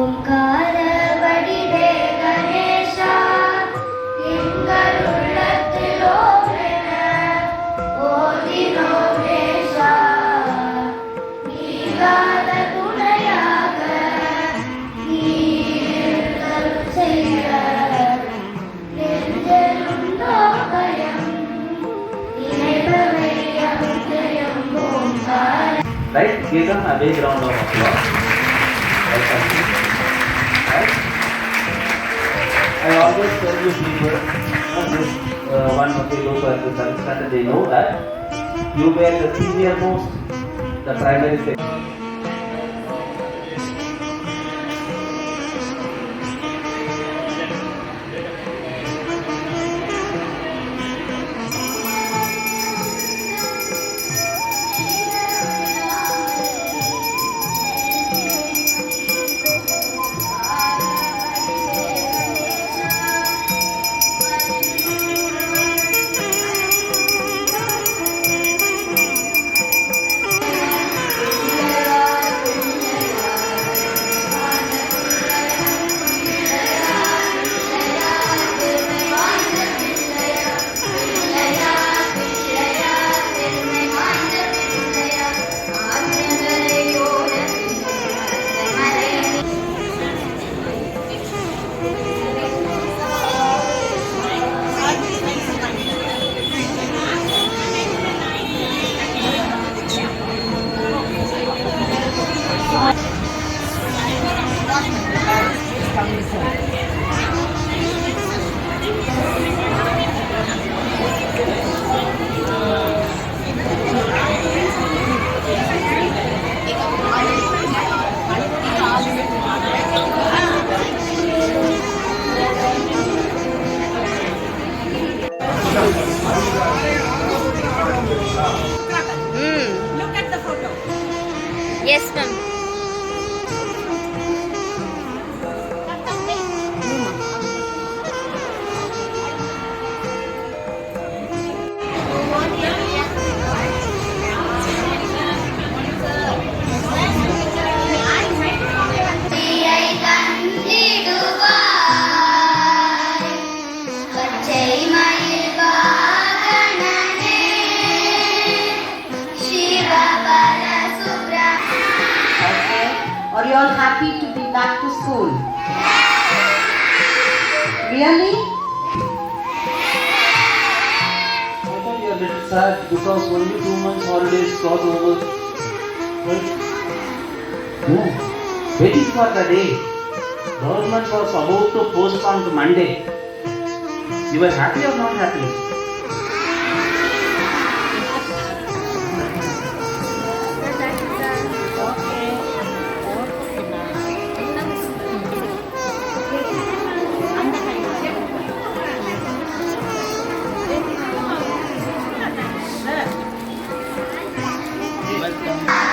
ஓங்கார வடிவே கணேசா எங்கள் உள்ளத்தில் ஓமென ஓதினோமேஷா நீங்காத துணையாக நீர்கள் செய்ய நெஞ்செழுந்தோ பயம் நினைப்பவை அமுதயம் ஓங்கார. Right? Give them a big round of applause. Right? I always tell you people, this one of the local circumstances, they know that you were the senior most, the primary secretary. Look at the photo. Yes, ma'am. Are you all happy to be back to school? Really? I thought you are a little sad because only 2 months holidays got over. Right? No. Waiting for the day. Government was about to postpone to Monday. You were happy or not happy? Welcome.